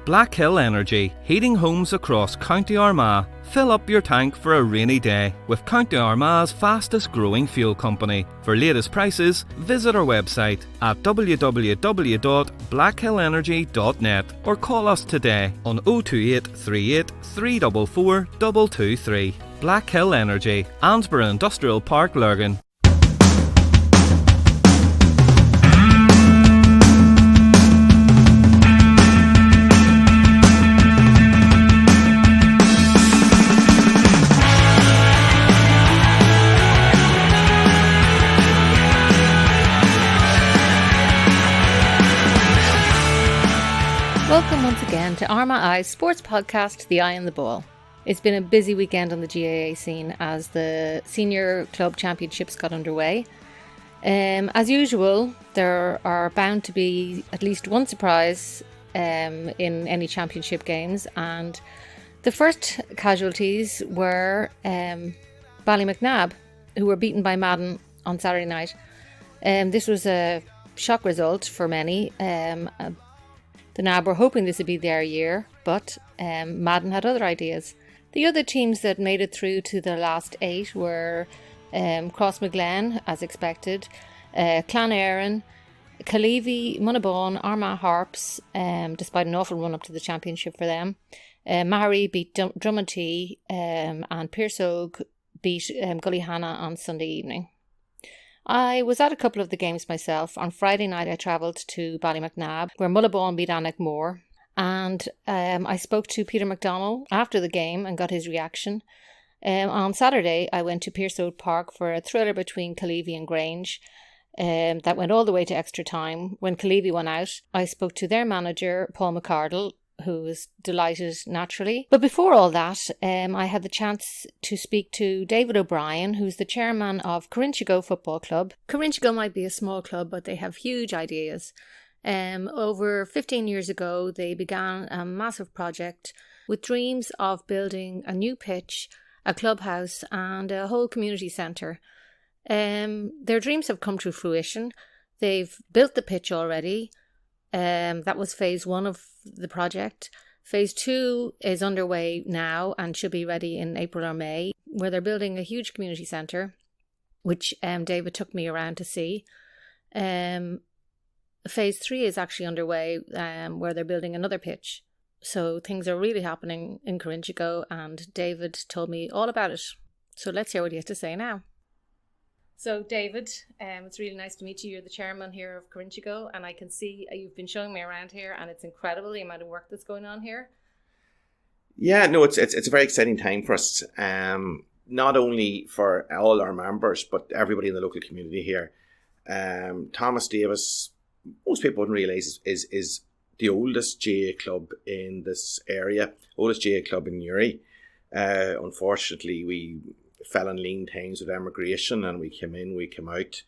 Black Hill Energy, heating homes across County Armagh. Fill up your tank for a rainy day with County Armagh's fastest growing fuel company. For latest prices, visit our website at www.blackhillenergy.net or call us today on 028 38 344 223. Black Hill Energy, Ansborough Industrial Park, Lurgan. Welcome once again to Armagh GAA's sports podcast, The Eye on the Ball. It's been a busy weekend on the GAA scene as the senior club championships got underway. As usual, there are bound to be at least one surprise in any championship games, and the first casualties were Ballymacnab, who were beaten by Madden on Saturday night. This was a shock result for many. The NAB were hoping this would be their year, but Madden had other ideas. The other teams that made it through to the last 8 were Crossmaglen, as expected, Clan Éireann, Caleavey, Monaghan, Armagh Harps, despite an awful run up to the championship for them. Mahary beat Drummondtee and Pearsogue beat Gullyhanna on Sunday evening. I was at a couple of the games myself. On Friday night I travelled to Ballymacnab, where Mullaghmore beat Annachmore, and I spoke to Peter McDonnell after the game and got his reaction. On Saturday I went to Pearsogue Park for a thriller between Caleavey and Grange that went all the way to extra time. When Caleavey won out, I spoke to their manager Paul McCardle, who was delighted naturally. But before all that, I had the chance to speak to David O'Brien, who's the chairman of Corrinshigo Football Club. Corrinshigo might be a small club, but they have huge ideas. Over 15 years ago, they began a massive project with dreams of building a new pitch, a clubhouse and a whole community centre. Their dreams have come to fruition. They've built the pitch already. That was phase 1 of the project. Phase 2 is underway now and should be ready in April or May, where they're building a huge community centre, which David took me around to see. Phase 3 is actually underway, where they're building another pitch. So things are really happening in Corrinshigo, and David told me all about it. So let's hear what he has to say now. So David, it's really nice to meet you. You're the chairman here of Corrinshigo, and I can see you've been showing me around here, and it's incredible the amount of work that's going on here. Yeah, no, it's a very exciting time for us. Not only for all our members, but everybody in the local community here. Thomas Davis, most people wouldn't realise, is the oldest GAA club in this area, oldest GAA club in Newry. Unfortunately, we fell in lean times with emigration, and we came in, we came out.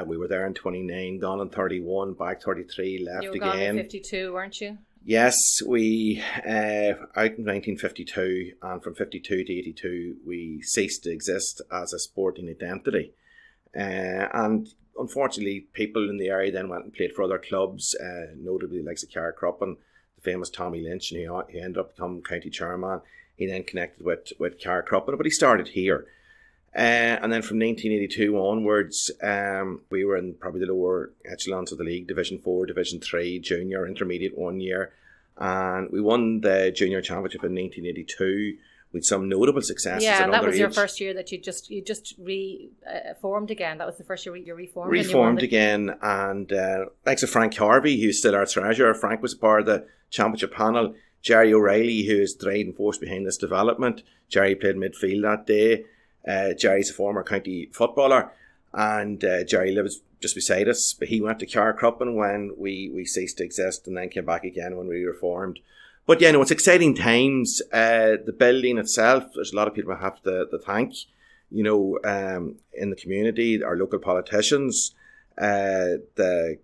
We were there in 29, gone in 31, back 33, left again. You were gone in 52, weren't you? Yes, we out in 1952, and from 52 to 82 we ceased to exist as a sporting identity. And unfortunately, people in the area then went and played for other clubs, notably like Craobh, the famous Tommy Lynch, and he ended up becoming county chairman. He then connected with Craobh, but he started here. And then from 1982 onwards, we were in probably the lower echelons of the league, Division 4, Division 3, Junior, Intermediate 1 year. And we won the Junior Championship in 1982 with some notable successes. Yeah, and that was your first year that you just reformed again. That was the first year you reformed. Reformed again, and like Frank Harvey, who's still our treasurer. Frank was part of the championship panel. Jerry O'Reilly, who is the driving force behind this development. Jerry played midfield that day. Jerry's a former county footballer, and Jerry lives just beside us. But he went to Craobh when we ceased to exist, and then came back again when we reformed. But yeah, no, it's exciting times. The building itself, there's a lot of people I have to thank, in the community, our local politicians, the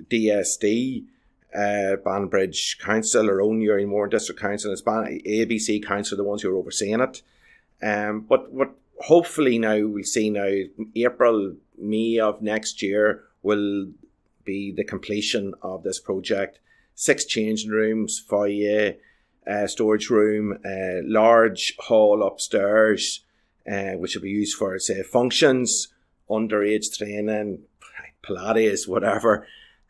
DSD, Banbridge Council, our own Newry Moore District Council, and ABC Council, the ones who are overseeing it. But what hopefully now we'll see now, April, May of next year will be the completion of this project. 6 changing rooms, foyer, storage room, large hall upstairs, which will be used for, say, functions, underage training, Pilates, whatever.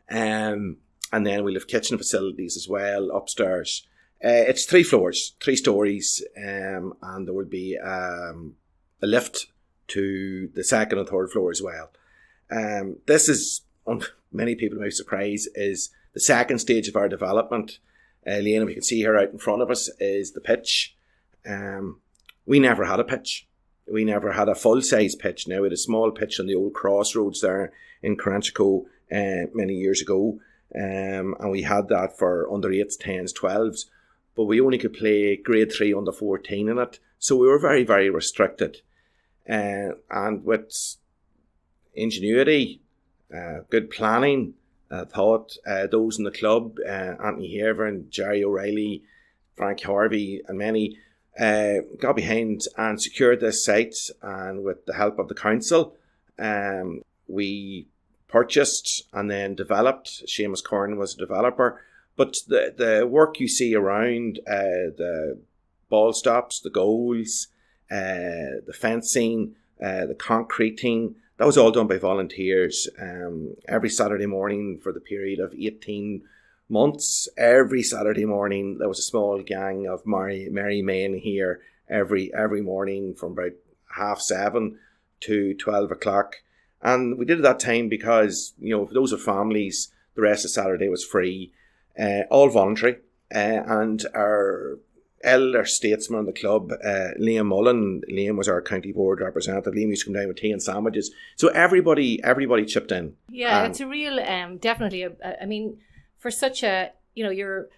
And then we'll have kitchen facilities as well upstairs. It's 3 floors, 3 stories, and there will be a lift to the 2nd and 3rd floor as well. This is, many people may be surprised, is the 2nd stage of our development. Liana, we can see here out in front of us, is the pitch. We never had a pitch. We never had a full-size pitch. Now, we had a small pitch on the old crossroads there in Corrinshego many years ago. And we had that for under 8s, 10s, 12s. But we only could play grade 3 under 14 in it. So we were very, very restricted. And with ingenuity, good planning, thought, those in the club, Anthony Haver and Jerry O'Reilly, Frank Harvey and many, got behind and secured this site. And with the help of the council, we purchased and then developed. Seamus Corrin was a developer. But the work you see around, the ball stops, the goals, the fencing, the concreting, that was all done by volunteers. Every Saturday morning for the period of 18 months, every Saturday morning there was a small gang of merry men here every morning from about 7:30 to 12 o'clock. And we did it that time because, for those with families, the rest of Saturday was free. All voluntary, and our elder statesman in the club, Liam Mullen. Liam was our county board representative. Liam used to come down with tea and sandwiches. So everybody chipped in. Yeah, it's a real, definitely. I mean, for such a, you're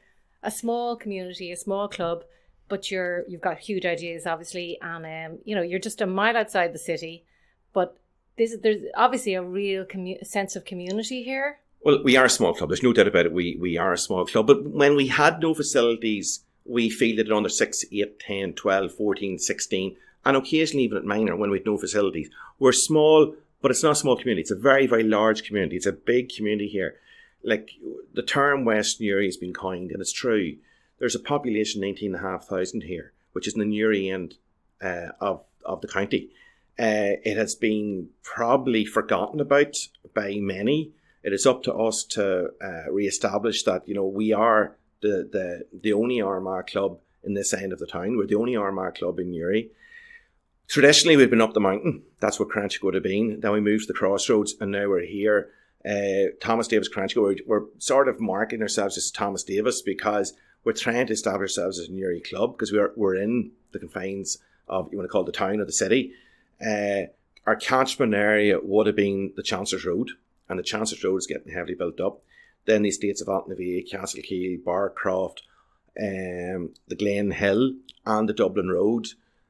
a small community, a small club, but you've got huge ideas, obviously, and you're just a mile outside the city, but there's obviously a real sense of community here. Well, we are a small club. There's no doubt about it. We are a small club. But when we had no facilities, we fielded it under 6, 8, 10, 12, 14, 16, and occasionally even at minor when we had no facilities. We're small, but it's not a small community. It's a very, very large community. It's a big community here. Like, the term West Newry has been coined, and it's true. There's a population 19,500 here, which is in the Newry end of the county. It has been probably forgotten about by many. It is up to us to re-establish that, we are the only Armagh club in this end of the town. We're the only Armagh club in Newry. Traditionally, we've been up the mountain. That's what Corrinshego would have been. Then we moved to the crossroads, and now we're here. Thomas Davis Corrinshego, we're sort of marketing ourselves as Thomas Davis because we're trying to establish ourselves as a Newry club because we're in the confines of, you want to call it the town or the city. Our catchment area would have been the Chancellor's Road. And the Chancellor's Road is getting heavily built up. Then the estates of Altnavie, Castlekeil, Barcroft, the Glen Hill and the Dublin Road.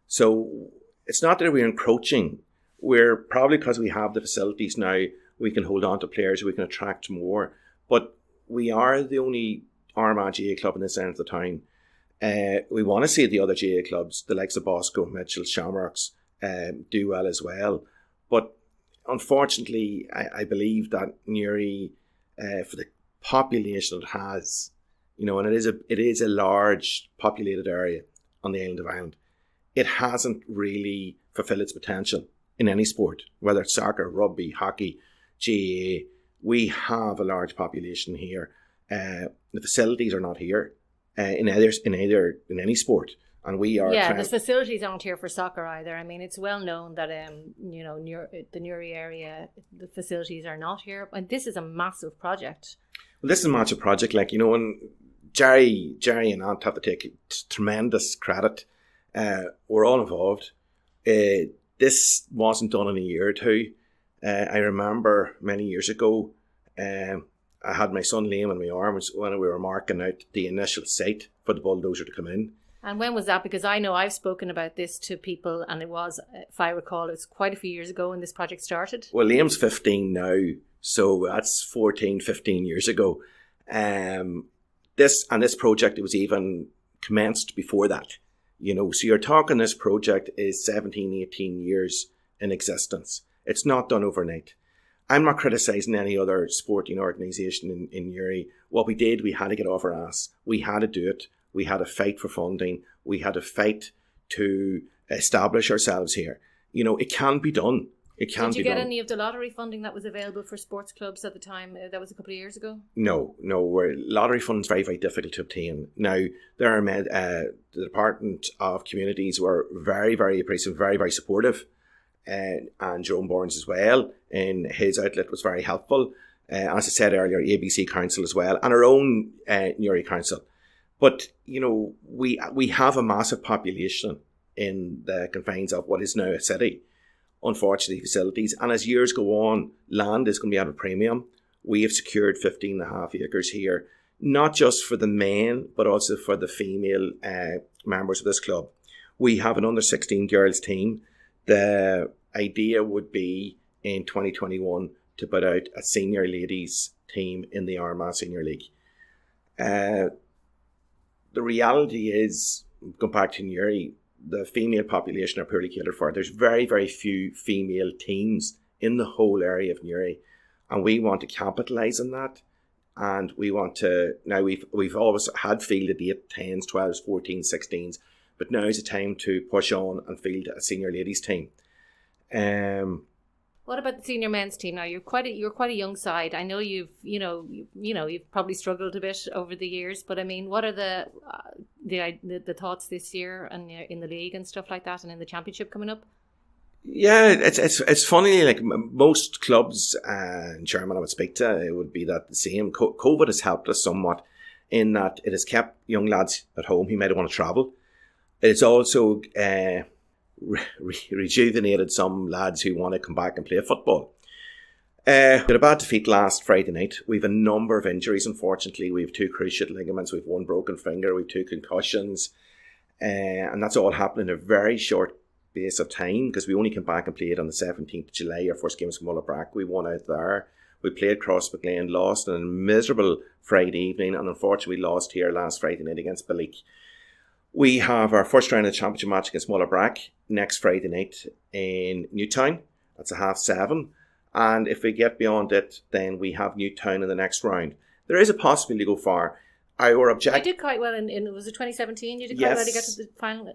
So it's not that we're encroaching. We're probably, because we have the facilities now, we can hold on to players, we can attract more. But we are the only Armagh GAA club in this end of the town. We want to see the other GAA clubs, the likes of Bosco, Mitchell, Shamrocks, do well as well. But unfortunately, I believe that Newry, for the population it has, and it is a large populated area on the island of Ireland, it hasn't really fulfilled its potential in any sport, whether it's soccer, rugby, hockey, GAA. We have a large population here. The facilities are not here in any sport. And we are the facilities aren't here for soccer either. I mean, it's well known that the Newry area, the facilities are not here. And this is a massive project. Well, this is a massive project. Like, when Jerry and Ant have to take tremendous credit. We're all involved. This wasn't done in a year or two. I remember many years ago, I had my son Liam in my arms when we were marking out the initial site for the bulldozer to come in. And when was that? Because I know I've spoken about this to people, and it was, if I recall, it was quite a few years ago when this project started. Well, Liam's 15 now, so that's 14, 15 years ago. This project, it was even commenced before that. So you're talking, this project is 17, 18 years in existence. It's not done overnight. I'm not criticising any other sporting organisation in Newry. What we did, we had to get off our ass. We had to do it. We had to fight for funding. We had to fight to establish ourselves here. You know, it can be done. It can be done. Did you get any of the lottery funding that was available for sports clubs at the time? That was a couple of years ago. No. Lottery funding is very, very difficult to obtain. Now, the Department of Communities were very, very appreciative, very, very supportive. And Jerome Burns as well, in his outlet, was very helpful. As I said earlier, ABC Council as well, and our own Newry Council. But, you know, we have a massive population in the confines of what is now a city, unfortunately, facilities. And as years go on, land is going to be at a premium. We have secured 15.5 acres here, not just for the men, but also for the female members of this club. We have an under-16 girls team. The idea would be in 2021 to put out a senior ladies team in the Armagh Senior League. The reality is, going back to Newry, the female population are poorly catered for. There's very, very few female teams in the whole area of Newry, and we want to capitalise on that. And we want to, now we've always had fielded 8, 10s, 12s, 14s, 16s, but now is the time to push on and field a senior ladies team. What about the senior men's team now? You're quite a young side. I know you've probably struggled a bit over the years, but I mean, what are the thoughts this year and in the league and stuff like that, and in the championship coming up? Yeah, it's funny. Like most clubs in German I would speak to, it would be that the same. COVID has helped us somewhat in that it has kept young lads at home who might want to travel. It's also rejuvenated some lads who want to come back and play football. We had a bad defeat last Friday night. We have a number of injuries, unfortunately. We have 2 cruciate ligaments, we have 1 broken finger, we have 2 concussions. And that's all happened in a very short space of time, because we only came back and played on the 17th of July. Our first game was Mullabrack. We won out there. We played Crossmaglen, lost on a miserable Friday evening, and unfortunately lost here last Friday night against Balleek. We have our first round of the championship match against Mullabrack next Friday night in Newtown. That's a 7:30. And if we get beyond it, then we have Newtown in the next round. There is a possibility to go far. Our objective. You did quite well in was it 2017? You did quite well to get to the final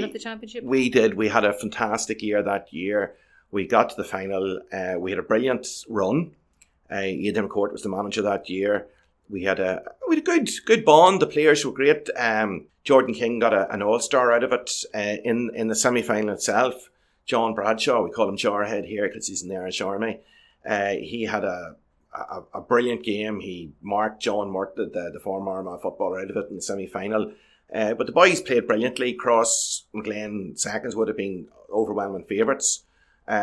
of the championship. We did. We had a fantastic year that year. We got to the final. We had a brilliant run. Ian McCourt was the manager that year. We had a good bond. The players were great. Jordan King got an all-star out of it in the semi-final itself. John Bradshaw, we call him Jarhead here because he's in the Irish Army. He had a brilliant game. He marked John Murt, the former Armagh footballer, out of it in the semi-final. But the boys played brilliantly. Crossmaglen seconds would have been overwhelming favourites.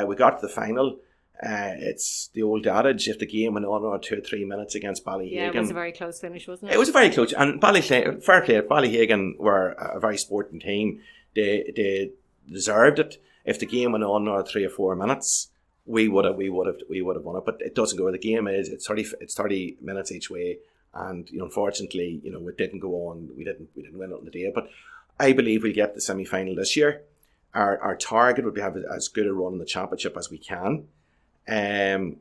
We got to the final. It's the old adage, if the game went on or 2 or 3 minutes against Ballyhagan. Yeah, it was a very close finish, wasn't it? It was a very close, and fair play, Ballyhagan were a very sporting team. They deserved it. If the game went on or 3 or 4 minutes, we would have won it. But it doesn't go. The game it's 30 minutes each way, and unfortunately, it didn't go on. We didn't win it on the day. But I believe we'll get the semi-final this year. Our target would be have as good a run in the championship as we can. And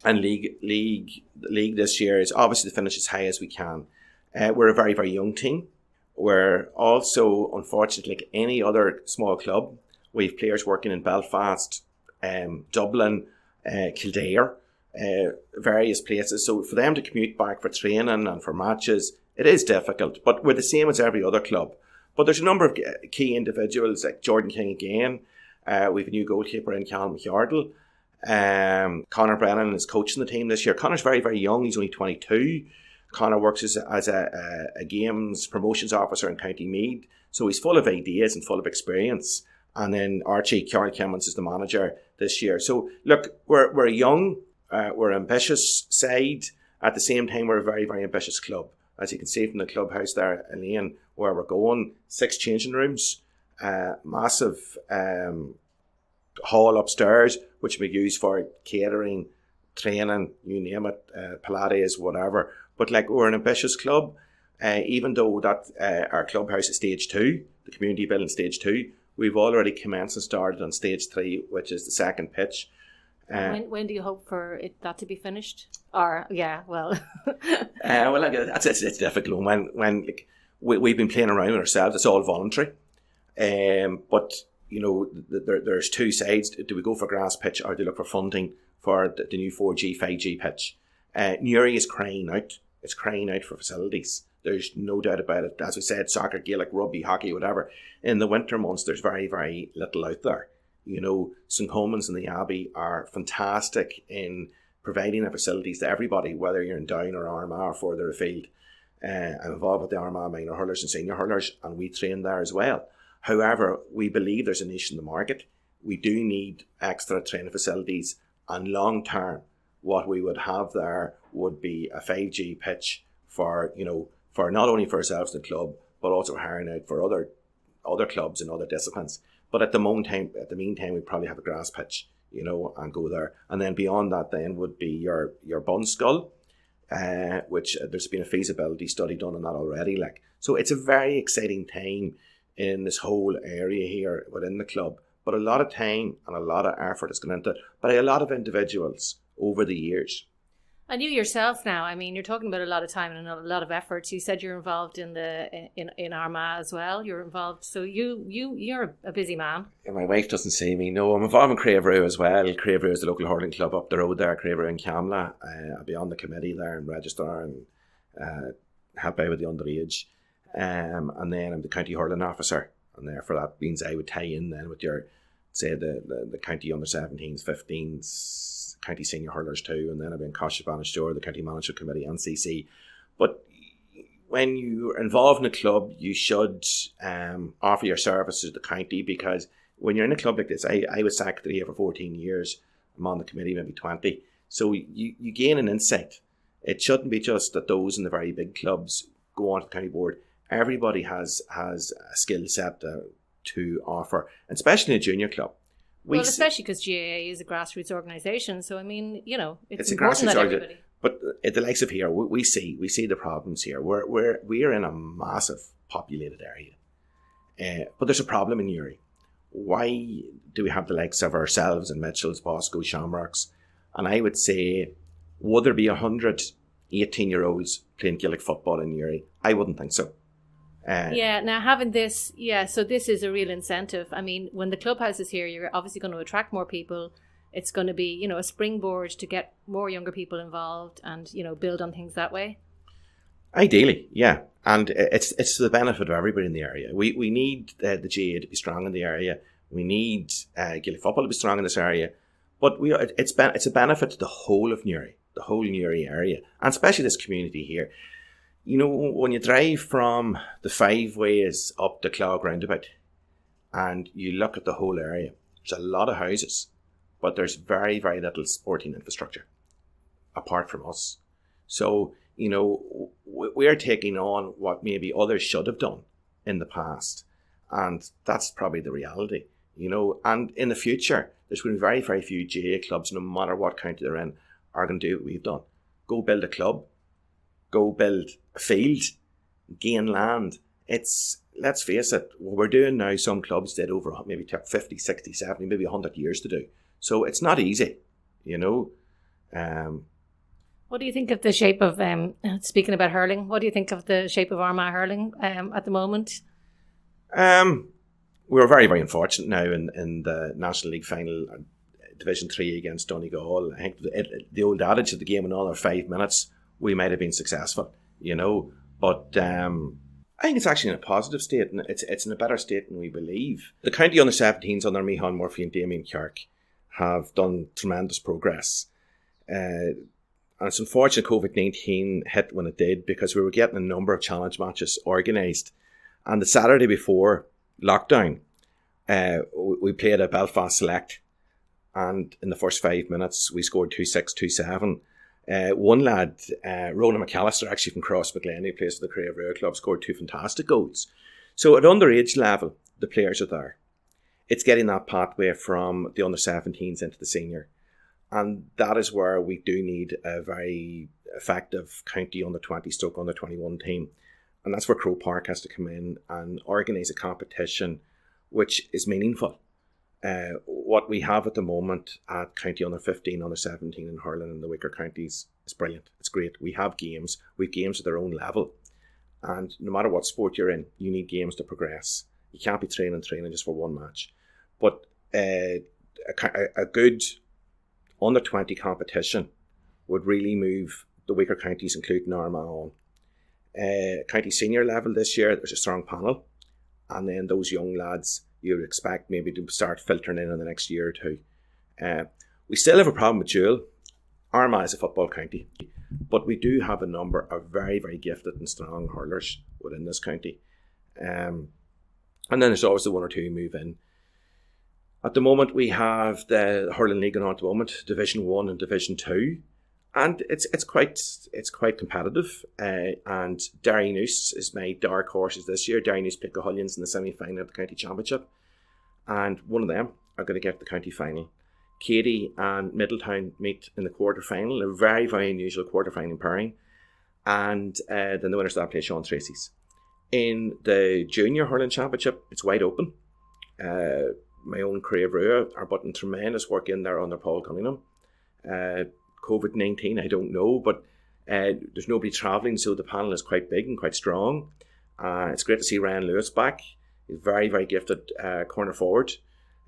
league this year is obviously to finish as high as we can. We're a very, very young team. We're also, unfortunately, like any other small club, we have players working in Belfast, Dublin, Kildare, various places. So for them to commute back for training and for matches, it is difficult. But we're the same as every other club. But there's a number of key individuals like Jordan King again. We have a new goalkeeper in Callum McYardle. Conor Brennan is coaching the team this year. Conor's very, very young. He's only 22. Conor works as a games promotions officer in County Meath. So he's full of ideas and full of experience. And then Archie Carl Clements is the manager this year. So look, we're a young, we're an ambitious side. At the same time, we're a very, very ambitious club. As you can see from the clubhouse there, Elaine, where we're going, 6 changing rooms, massive hall upstairs, which we use for catering, training, you name it, Pilates, whatever. But we're an ambitious club, even though that our clubhouse is stage 2, the community building stage 2, we've already commenced and started on stage 3, which is the second pitch. When do you hope for that to be finished? Or well, it's difficult when we've been playing around with ourselves. It's all voluntary, but there's two sides. Do we go for grass pitch or do we look for funding for the new 4G 5G pitch? Newry is crying out. It's crying out for facilities. There's no doubt about it. As we said, soccer, Gaelic, rugby, hockey, whatever. In the winter months, there's very, very little out there. St. Coleman's and the Abbey are fantastic in providing the facilities to everybody, whether you're in Down or Armagh or further afield. I'm involved with the Armagh minor hurlers and senior hurlers, and we train there as well. However, we believe there's a niche in the market. We do need extra training facilities, and long term, what we would have there would be a 5G pitch for not only for ourselves in the club, but also hiring out for other clubs and other disciplines. But at the meantime, we probably have a grass pitch, and go there. And then beyond that, then would be your bun skull, which there's been a feasibility study done on that already. So it's a very exciting time in this whole area here within the club. But a lot of time and a lot of effort has gone into it by a lot of individuals over the years. And you yourself now, you're talking about a lot of time and a lot of efforts. You said you're involved in Armagh as well. You're involved, so you're a busy man. Yeah, my wife doesn't see me. No, I'm involved in Craobh Rua as well. Craobh Rua is the local hurling club up the road there, Craobh Rua in Camla. I'll be on the committee there and register and help out with the underage. And then I'm the county hurling officer, and therefore that means I would tie in then with your, say, the county under 17s, 15s, county senior hurlers too, and then I've been Costa Bannister, the county management committee, NCC. But when you're involved in a club, you should offer your services to the county, because when you're in a club like this, I was secretary here for 14 years. I'm on the committee, maybe 20. So you gain an insight. It shouldn't be just that those in the very big clubs go on to the county board. Everybody has a skill set to offer, and especially in a junior club. Especially because GAA is a grassroots organisation, so it's a grassroots organisation. But at the likes of here, we see the problems here. We're in a massive populated area, but there's a problem in Newry. Why do we have the likes of ourselves and Mitchells, Bosco, Shamrocks? And I would say, would there be 100 18-year-olds playing Gaelic football in Newry? I wouldn't think so. Now having this, so this is a real incentive. When the clubhouse is here, you're obviously going to attract more people. It's going to be, a springboard to get more younger people involved and, build on things that way. Ideally, yeah. And it's to the benefit of everybody in the area. We need the GAA to be strong in the area. We need Gaelic football to be strong in this area. But it's a benefit to the whole of Newry, the whole Newry area, and especially this community here. When you drive from the 5 ways up the Craobh roundabout and you look at the whole area, there's a lot of houses, but there's very, very little sporting infrastructure apart from us. So, we're taking on what maybe others should have done in the past. And that's probably the reality, And in the future, there's going to be very, very few GAA clubs, no matter what county they're in, are going to do what we've done. Go build a club. Go build a field, gain land. Let's face it, what we're doing now, some clubs did over maybe took 50, 60, 70, maybe 100 years to do. So it's not easy, What do you think of the shape of, speaking about hurling, what do you think of the shape of Armagh hurling at the moment? We were very, very unfortunate now in the National League final, Division 3 against Donegal. I think the old adage of the game in all 5 minutes, we might have been successful, but I think it's actually in a positive state, and it's in a better state than we believe. The county under 17s under Micheál Murphy and Damien Kirk have done tremendous progress. And it's unfortunate COVID-19 hit when it did, because we were getting a number of challenge matches organised. And the Saturday before lockdown, we played a Belfast Select, and in the first 5 minutes we scored 2-6, 2-7. One lad, Ronan McAllister, actually from Cross McGlen, who plays for the Craobh Rua Club, scored 2 fantastic goals. So at underage level, the players are there. It's getting that pathway from the under 17s into the senior. And that is where we do need a very effective county under 20 stroke under 21 team. And that's where Croke Park has to come in and organise a competition which is meaningful. what we have at the moment at County Under 15, Under 17 in hurling in the weaker counties is brilliant. It's great. We have games. We have games at their own level. And no matter what sport you're in, you need games to progress. You can't be training just for one match. But a good under 20 competition would really move the weaker counties, including Armagh, on. County senior level this year, there's a strong panel. And then those young lads, you would expect maybe to start filtering in the next year or two. We still have a problem with dual. Armagh is a football county, but we do have a number of very, very gifted and strong hurlers within this county. And then there's always the one or two who move in. At the moment, we have the hurling league going on at the moment, Division 1 and Division 2. And it's quite competitive. And Derry Noose is my dark horses this year. Derry Noose played Cahullans in the semi-final of the county championship. And one of them are going to get the county final. Katie and Middletown meet in the quarter-final, a very, very unusual quarter-final pairing. And then the winners of that play Sean Tracy's. In the junior hurling championship, it's wide open. My own Craobh Rua are putting tremendous work in there under Paul Cunningham. COVID-19, I don't know, but there's nobody travelling, so the panel is quite big and quite strong. It's great to see Ryan Lewis back. He's very, very gifted corner forward.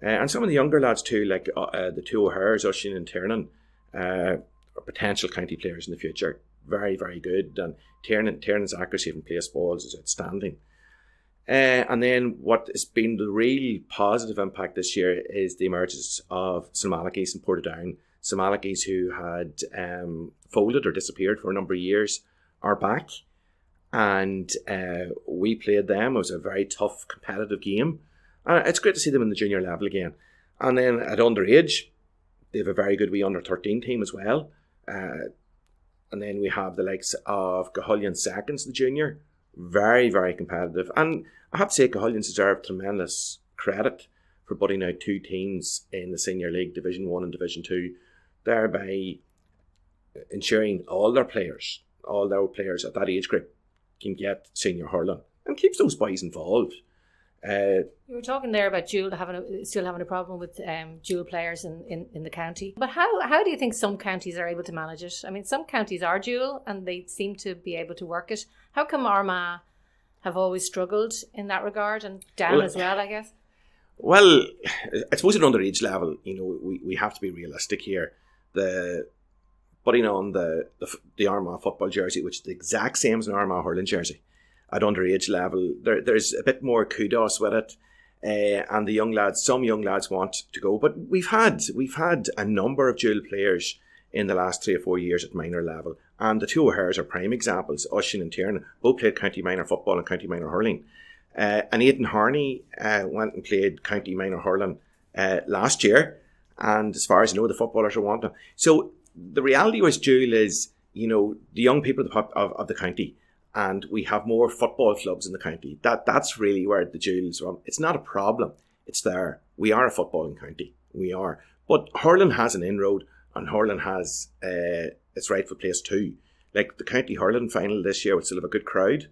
And some of the younger lads too, like the two O'Hares, Oisin and Tiernan, are potential county players in the future. Very, very good. And Tiernan's accuracy from place balls is outstanding. And then what has been the real positive impact this year is the emergence of St Malachy's and Portadown. St Malachy's, who had folded or disappeared for a number of years, are back. And we played them. It was a very tough, competitive game. And it's great to see them in the junior level again. And then at underage, they have a very good wee under-13 team as well. And then we have the likes of Cahullans seconds, the junior. Very, very competitive. And I have to say, Cahullans deserve tremendous credit for putting out two teams in the senior league, Division 1 and Division 2, thereby ensuring all their players at that age group can get senior hurling and keeps those boys involved. You were talking there about still having a problem with dual players in the county. But how do you think some counties are able to manage it? I mean, some counties are dual and they seem to be able to work it. How come Armagh have always struggled in that regard, and Down as well, I guess? Well, I suppose at underage level, we have to be realistic here. Putting on the Armagh football jersey, which is the exact same as an Armagh hurling jersey, at underage level, there's a bit more kudos with it, and some young lads want to go. But we've had a number of dual players in the last 3 or 4 years at minor level, and the two O'Hares are prime examples. Oisin and Tiernan both played county minor football and county minor hurling. And Aidan Harney went and played county minor hurling last year, and as far as I know, the footballers are wanting him. So the reality with dual is, the young people of the county. And we have more football clubs in the county. That's really where the duels from. It's not a problem. It's there. We are a footballing county. We are. But hurling has an inroad, and hurling has its rightful place too. Like the county hurling final this year would still have a good crowd.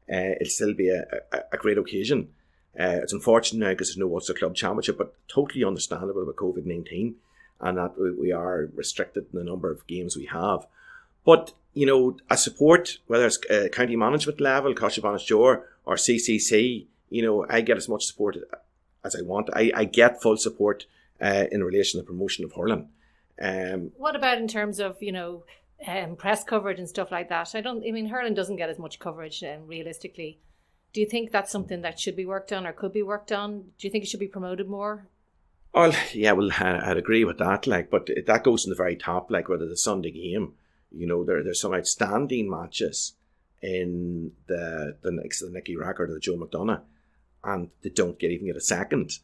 It'll still be a great occasion. It's unfortunate now because there's no Ulster Club Championship, but totally understandable with COVID-19 and that we are restricted in the number of games we have. But I support, whether it's county management level, Coshibonus Jor, or CCC, I get as much support as I want. I get full support in relation to the promotion of hurling. What about in terms of, press coverage and stuff like that? Hurling doesn't get as much coverage realistically. Do you think that's something that should be worked on or could be worked on? Do you think it should be promoted more? Well, yeah, I'd agree with that. But that goes in the very top, whether the Sunday game. There's some outstanding matches in the Nicky Rackard or the Joe McDonough, and they don't even get a second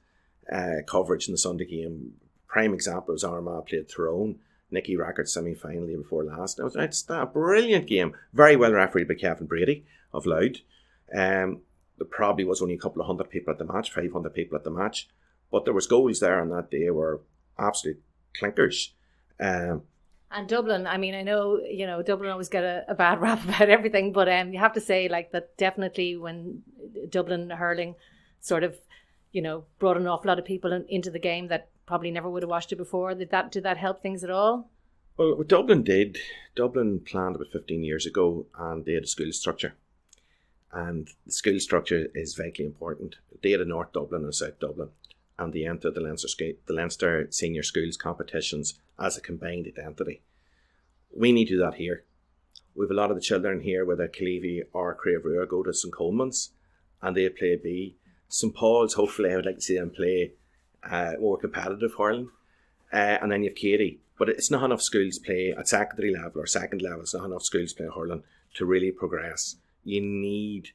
coverage in the Sunday game. Prime example was Armagh played Tyrone, Nicky Rackard semi-final the year before last. It's a brilliant game, very well refereed by Kevin Brady of Loud. There probably was only a couple of 100 people at the match, 500 people at the match, but there was goals there on that day were absolute clinkers. And Dublin, I know, Dublin always get a bad rap about everything, but you have to say that definitely when Dublin hurling sort of brought an awful lot of people into the game that probably never would have watched it before. Did that help things at all? Well, what Dublin did, Dublin planned about 15 years ago, and they had a school structure. And the school structure is vitally important. They had a North Dublin and a South Dublin, and they entered the Leinster Senior Schools competitions as a combined identity. We need to do that here. We have a lot of the children here, whether Cleavey or Craobh Rua, go to St Coleman's, and they play B. St Paul's, hopefully, I would like to see them play more competitive hurling. And then you have Katie. But it's not enough schools play at secondary level or second level. It's not enough schools play hurling to really progress. You need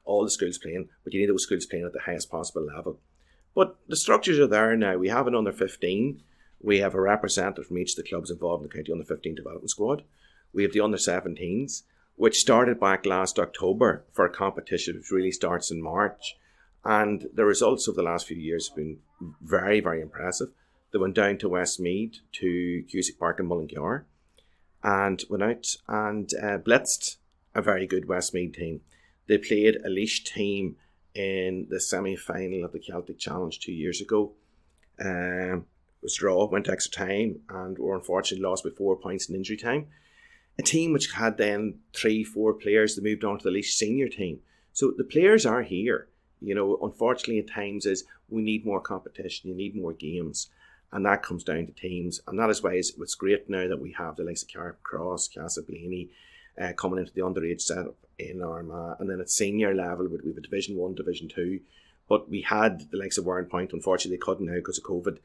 all the schools playing, but you need those schools playing at the highest possible level. But the structures are there now. We have an under 15. We have a representative from each of the clubs involved in the county under 15 development squad. We have the under 17s, which started back last October for a competition which really starts in March. And the results of the last few years have been very, very impressive. They went down to Westmeath, to Cusack Park and Mullingar, and went out and blitzed a very good Westmeath team. They played a Laois team in the semi-final of the Celtic Challenge 2 years ago. It was a draw, went to extra time, and were unfortunately lost by 4 points in injury time. A team which had then 3-4 players that moved on to the Laois senior team. So the players are here. Unfortunately at times is we need more competition, you need more games. And that comes down to teams. And that is why it's great now that we have the likes of Carrick Cross, Castleblaney coming into the underage setup in Armagh. And then at senior level, we have a Division 1, Division 2. But we had the likes of Warren Point. Unfortunately, they couldn't now because of COVID.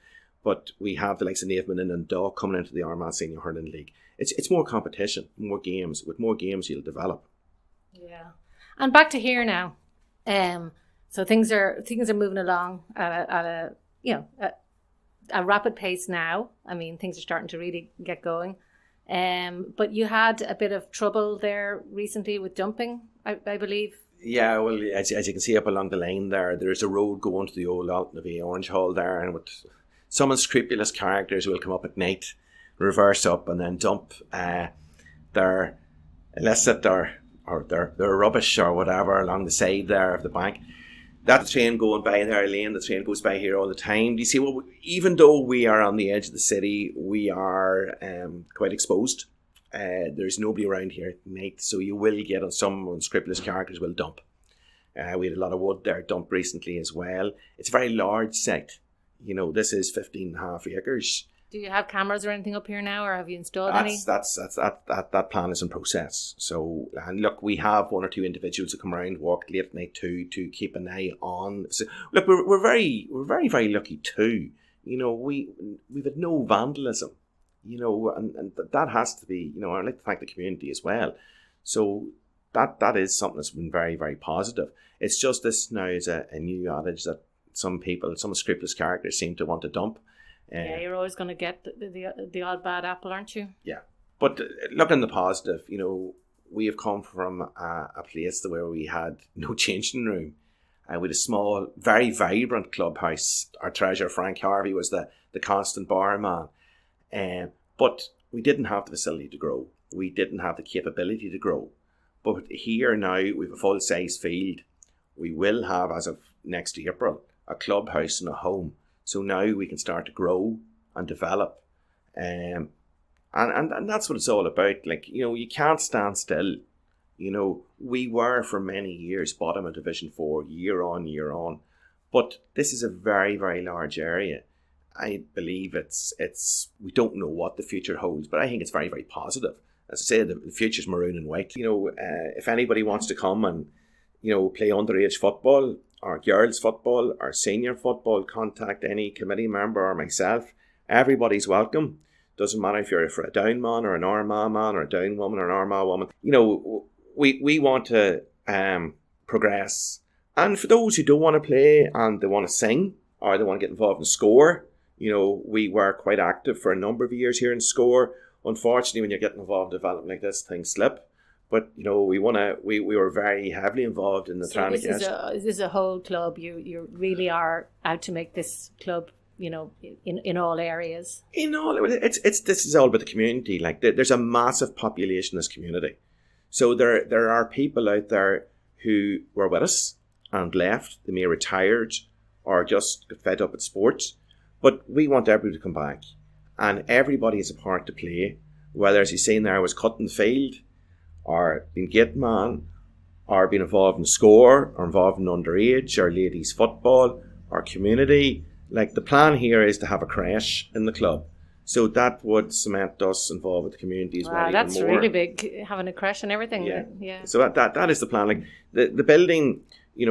But we have the likes of Naveman and Dock coming into the Armagh Senior Hurling League. It's more competition, more games. With more games, you'll develop. Yeah. And back to here now. So things are moving along at a rapid pace now. I mean, things are starting to really get going. But you had a bit of trouble there recently with dumping, I believe. Yeah, well, as you can see up along the lane there's a road going to the old Altnavy Orange Hall there, and with some unscrupulous characters will come up at night, reverse up, and then dump their illicit or their rubbish or whatever along the side there of the bank. That train going by in our lane, the train goes by here all the time. Do you see, even though we are on the edge of the city, we are quite exposed. There's nobody around here at night, so you will get on some unscrupulous characters will dump. We had a lot of wood there dumped recently as well. It's a very large site. This is 15.5 acres. Do you have cameras or anything up here now, or have you installed any? That plan is in process. So, and look, we have one or two individuals who come around, walk late at night to keep an eye on. So, look, we're very lucky too. We've had no vandalism. And that has to be. I'd like to thank the community as well. So that is something that's been very, very positive. It's just this now is a new adage that some scrupulous characters seem to want to dump. Yeah, you're always going to get the odd bad apple, aren't you? Yeah. But looking at the positive, we have come from a place where we had no changing room. With a small, very vibrant clubhouse. Our treasurer, Frank Harvey, was the constant barman. But we didn't have the facility to grow. We didn't have the capability to grow. But here now, we have a full-size field. We will have, as of next April, a clubhouse and a home. So now we can start to grow and develop. And that's what it's all about. You can't stand still. We were for many years bottom of Division 4, year on. But this is a very, very large area. I believe we don't know what the future holds, but I think it's very, very positive. As I say, the future's maroon and white. If anybody wants to come and, play underage football, or girls football, or senior football, contact any committee member or myself. Everybody's welcome. Doesn't matter if you're a Down man or an Armagh man or a Down woman or an Armagh woman. We want to progress. And for those who don't want to play and they want to sing or they want to get involved in score, we were quite active for a number of years here in score. Unfortunately, when you're getting involved in development like this, things slip. But we were very heavily involved in the training. This is a whole club. You really are out to make this club, in all areas. This is all about the community. There's a massive population in this community, so there are people out there who were with us and left. They may have retired, or just get fed up with sports. But we want everybody to come back, and everybody has a part to play, whether, as he's saying there, was cutting the field, or being gate man, or being involved in score, or involved in underage, or ladies football, or community. Like, the plan here is to have a creche in the club. So that would cement us involved with the community as well. Wow, that's even more. really big, having a creche and everything. Yeah. So that is the plan. Like, the building,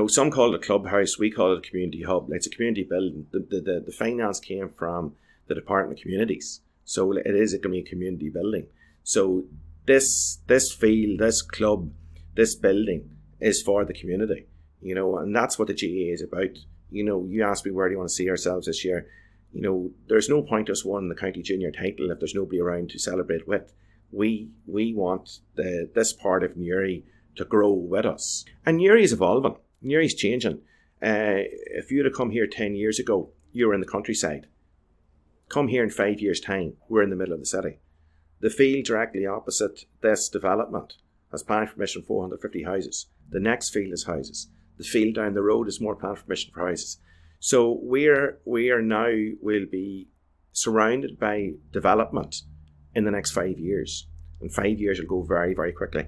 some call it a clubhouse, we call it a community hub. Like, it's a community building. The finance came from the Department of Communities. So it is going to be a community building. So this field, this club, this building is for the community, and that's what the GAA is about. You asked me, where do you want to see ourselves this year? There's no point us winning the county junior title if there's nobody around to celebrate with. We want this part of Newry to grow with us. And Newry is evolving. Newry's changing. If you'd have come here 10 years ago, you were in the countryside. Come here in 5 years' time, we're in the middle of the city. The field directly opposite this development has planning permission for 450 houses. The next field is houses. The field down the road is more planning permission for houses. So we are now will be surrounded by development in the next 5 years. And 5 years will go very, very quickly.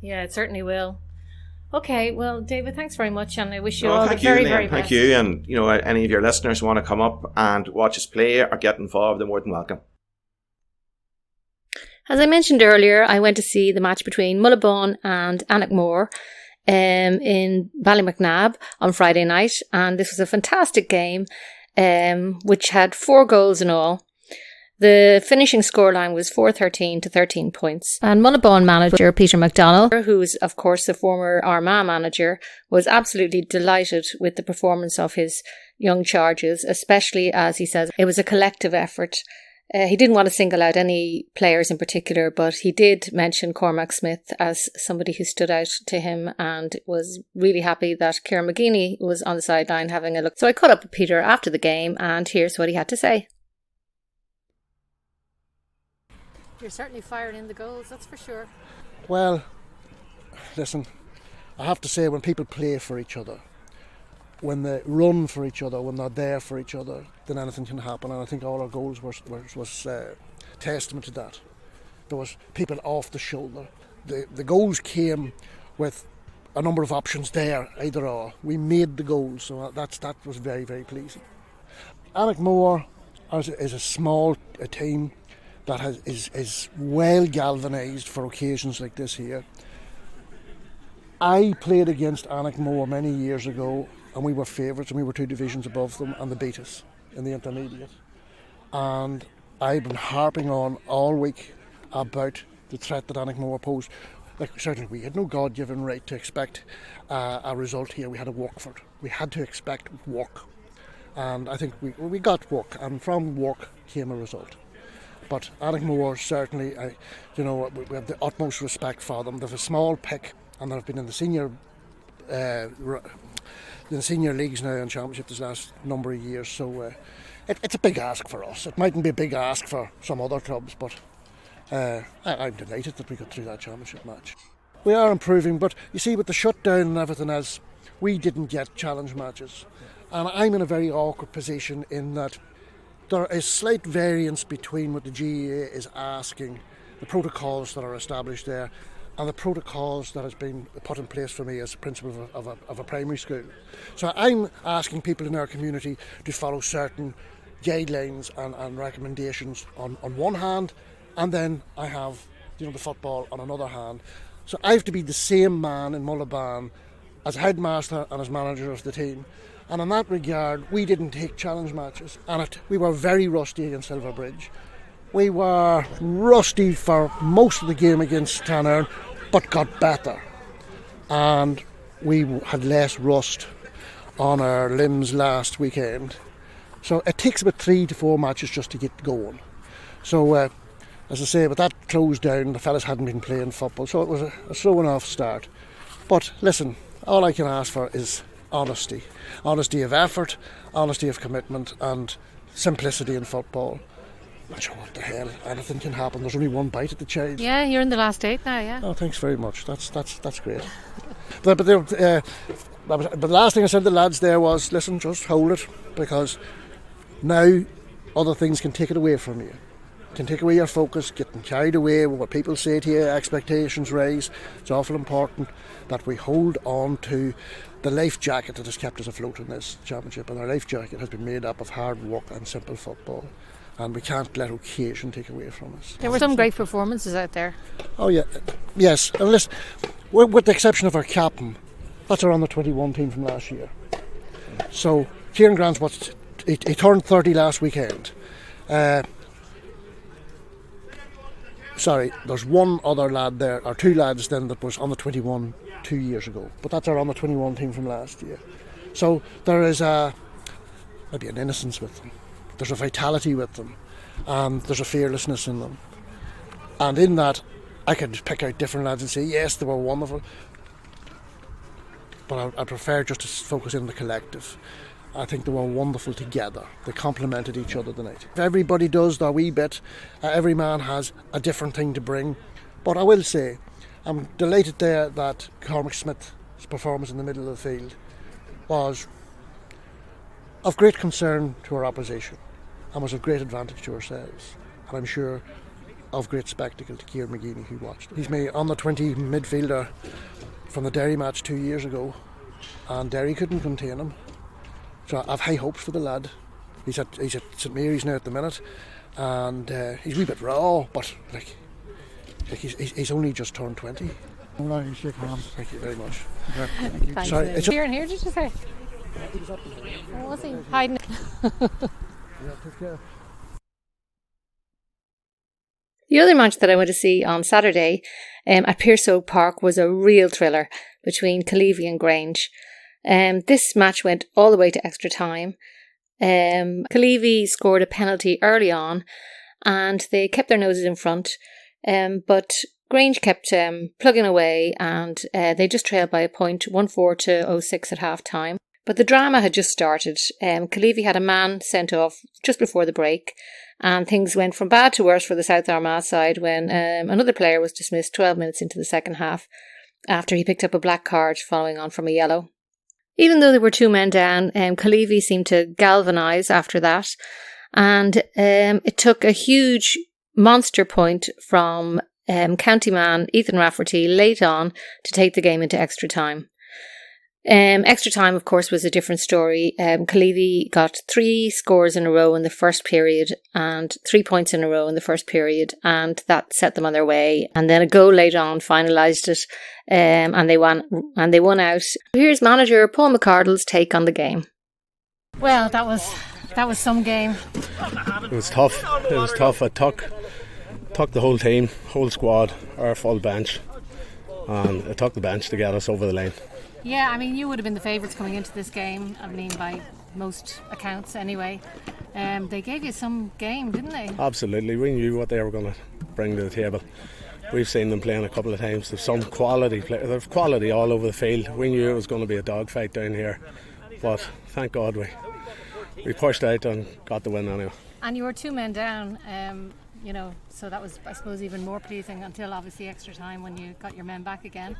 Yeah, it certainly will. Okay, well, David, thanks very much, and I wish you all the very best. Thank you, and any of your listeners want to come up and watch us play or get involved, they're more than welcome. As I mentioned earlier, I went to see the match between Mullabone and Annickmore in Ballymacnab on Friday night, and this was a fantastic game, which had 4 goals in all. The finishing scoreline was 4-13 to 13 points. And Mullabone manager Peter McDonnell, who's of course the former Armagh manager, was absolutely delighted with the performance of his young charges, especially as he says it was a collective effort. He didn't want to single out any players in particular, but he did mention Cormac Smith as somebody who stood out to him, and was really happy that Kieran McGeaney was on the sideline having a look. So I caught up with Peter after the game, and here's what he had to say. You're certainly firing in the goals, that's for sure. Well, listen, I have to say, when people play for each other, when they run for each other, when they're there for each other, then anything can happen. And I think all our goals was testament to that. There was people off the shoulder. The goals came with a number of options there, either or. We made the goals, so that was very, very pleasing. Annickmore is a small team that is well galvanised for occasions like this here. I played against Annickmore many years ago, and we were favourites, and we were 2 divisions above them, and they beat us in the intermediate. And I've been harping on all week about the threat that Annickmore posed. Like, certainly we had no God-given right to expect a result here. We had to work for it. We had to expect work. And I think we got work, and from work came a result. But Annickmore, certainly, we have the utmost respect for them. They have a small pick, and they've been in the senior leagues now and championship this last number of years. So it's a big ask for us. It mightn't be a big ask for some other clubs, but I'm delighted that we got through that championship match. We are improving, but you see, with the shutdown and everything else, we didn't get challenge matches. And I'm in a very awkward position in that there is slight variance between what the GAA is asking, the protocols that are established there, and the protocols that has been put in place for me as principal of a primary school. So I'm asking people in our community to follow certain guidelines and recommendations on one hand, and then I have the football on another hand. So I have to be the same man in Mullabone as headmaster and as manager of the team. And in that regard, we didn't take challenge matches, and we were very rusty against Silverbridge. We were rusty for most of the game against Tanner, but got better. And we had less rust on our limbs last weekend. So it takes about 3 to 4 matches just to get going. So, as I say, but that closed down, the fellas hadn't been playing football, so it was a slow enough start. But listen, all I can ask for is honesty. Honesty of effort, honesty of commitment, and simplicity in football. Not sure what the hell, anything can happen. There's only one bite at the cherry. Yeah, you're in the last 8 now, yeah. Oh, thanks very much. That's great. But the last thing I said to the lads there was, listen, just hold it, because now other things can take it away from you. Can take away your focus, getting carried away with what people say to you, expectations rise. It's awful important that we hold on to the life jacket that has kept us afloat in this championship, and our life jacket has been made up of hard work and simple football, and we can't let occasion take away from us. There were some great performances out there. Oh yeah, yes, and listen, with the exception of our captain, that's our under 21 team from last year. So Kieran Grant's he turned 30 last weekend. Sorry, there's one other lad there, or two lads then, that was on the 21 2 years ago. But that's our on the 21 team from last year. So there is maybe an innocence with them. There's a vitality with them. And there's a fearlessness in them. And in that, I could pick out different lads and say, yes, they were wonderful. But I prefer just to focus in on the collective. I think they were wonderful together. They complemented each other tonight. If everybody does their wee bit, every man has a different thing to bring. But I will say, I'm delighted there that Cormac Smith's performance in the middle of the field was of great concern to our opposition and was of great advantage to ourselves. And I'm sure of great spectacle to Kieran McGeeney, who watched it. He's my under 20 midfielder from the Derry match 2 years ago, and Derry couldn't contain him. So I've high hopes for the lad. He's at St Mary's now at the minute, and he's a wee bit raw, but he's only just turned 20. Shake hands. Thank you very much. Thanks. Sorry, It's here and here, did you say? Or was he hiding? The other match that I went to see on Saturday at Pearsogue Park was a real thriller between Cleavey and Grange. This match went all the way to extra time. Cleavey scored a penalty early on and they kept their noses in front, but Grange kept plugging away, and they just trailed by a point, 1-4 to 06 at half time. But the drama had just started. Cleavey had a man sent off just before the break, and things went from bad to worse for the South Armagh side when another player was dismissed 12 minutes into the second half after he picked up a black card following on from a yellow. Even though there were 2 men down, Cleavey seemed to galvanise after that, and it took a huge monster point from county man Ethan Rafferty late on to take the game into extra time. Extra time, of course, was a different story. Cleavey got 3 scores in a row in the first period and 3 points in a row in the first period, and that set them on their way. And then a goal later on finalised it, and they won out. Here's manager Paul McCardle's take on the game. Well, that was some game. It was tough. I took the whole team, whole squad, our full bench, and it took the bench to get us over the line. Yeah, I mean, you would have been the favourites coming into this game, I mean, by most accounts anyway. They gave you some game, didn't they? Absolutely, we knew what they were going to bring to the table. We've seen them playing a couple of times. There's some quality there's quality all over the field. We knew it was going to be a dogfight down here, but thank God we pushed out and got the win anyway. And you were 2 men down, so that was, I suppose, even more pleasing until obviously extra time when you got your men back again.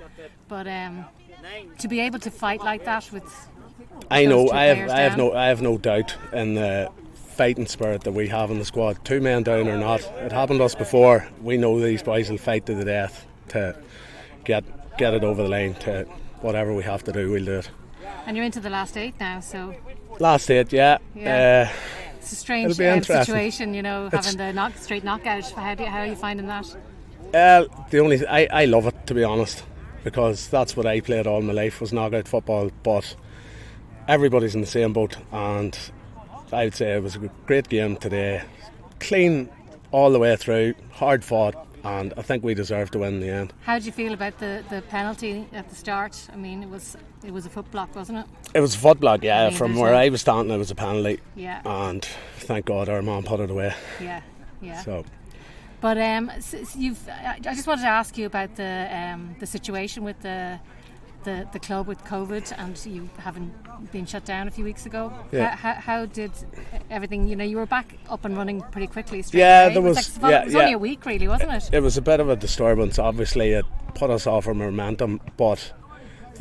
But to be able to fight like that with I have no doubt in the fighting spirit that we have in the squad. 2 men down or not, it happened to us before. We know these boys will fight to the death to get it over the line. To whatever we have to do, we'll do it. And you're into the last 8 now, so last 8, yeah. It's a strange situation, having the straight knockout. How are you finding that? I love it, to be honest, because that's what I played all my life, was knockout football. But everybody's in the same boat, and I would say it was a great game today. Clean all the way through, hard fought, and I think we deserved to win in the end. How did you feel about the penalty at the start? I mean, it was a foot block, wasn't it? It was a foot block, yeah. I mean, from where I was standing, it was a penalty. Yeah. And thank God our man put it away. Yeah. So. But I just wanted to ask you about the situation with the club with COVID, and you having been shut down a few weeks ago. Yeah. How did everything? You were back up and running pretty quickly. Yeah, there was. It was only a week, really, wasn't it? It was a bit of a disturbance. Obviously, it put us off our momentum, but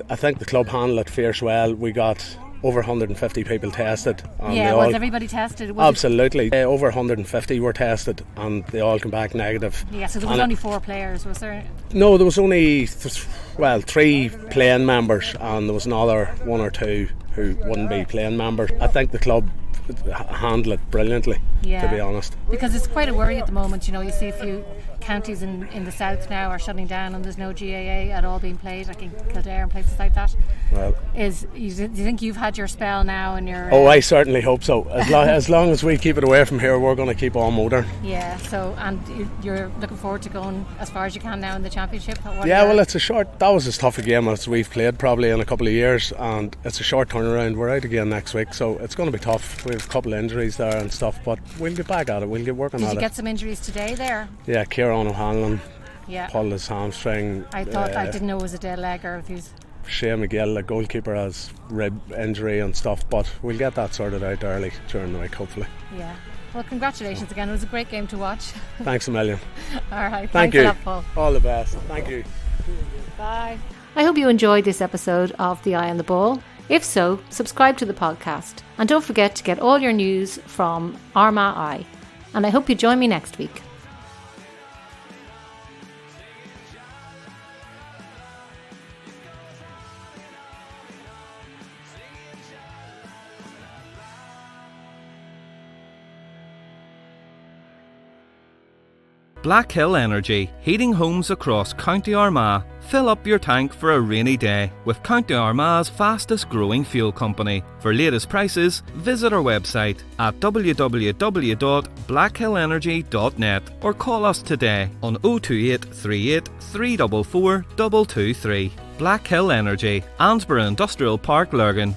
I think the club handled it fierce well. We got over 150 people tested. And Yeah, was everybody tested? Was absolutely. Over 150 were tested and they all came back negative. Yeah, so there was only 4 players, was there? No, there was only 3 playing members, and there was another 1 or 2 who wouldn't be playing members. I think the club handled it brilliantly, to be honest. Because it's quite a worry at the moment. You see a few counties in the south now are shutting down and there's no GAA at all being played, like in Kildare and places like that. Well, do you think you've had your spell now and your... I certainly hope so. As long as we keep it away from here, we're going to keep on motoring. Yeah, so, and you're looking forward to going as far as you can now in the championship? Well, that was as tough a game as we've played probably in a couple of years, and it's a short turnaround. We're out again next week, so it's going to be tough. We have a couple of injuries there and stuff, but we'll get back at it. We'll get working at it. Did you get some injuries today there? Yeah, Kieran O'Hanlon pulled his hamstring. I didn't know it was a dead leg, or if he's... Shea McGill, the goalkeeper, has rib injury and stuff, but we'll get that sorted out early during the week, hopefully. Yeah. Well, congratulations again. It was a great game to watch. Thanks a million. All right. Thank you. For that, Paul. All the best. Thank you. Bye. I hope you enjoyed this episode of The Eye on the Ball. If so, subscribe to the podcast. And don't forget to get all your news from Armagh Eye. And I hope you join me next week. Black Hill Energy, heating homes across County Armagh. Fill up your tank for a rainy day with County Armagh's fastest growing fuel company. For latest prices, visit our website at www.blackhillenergy.net or call us today on 028 38 344 223. Black Hill Energy, Ansborough Industrial Park, Lurgan.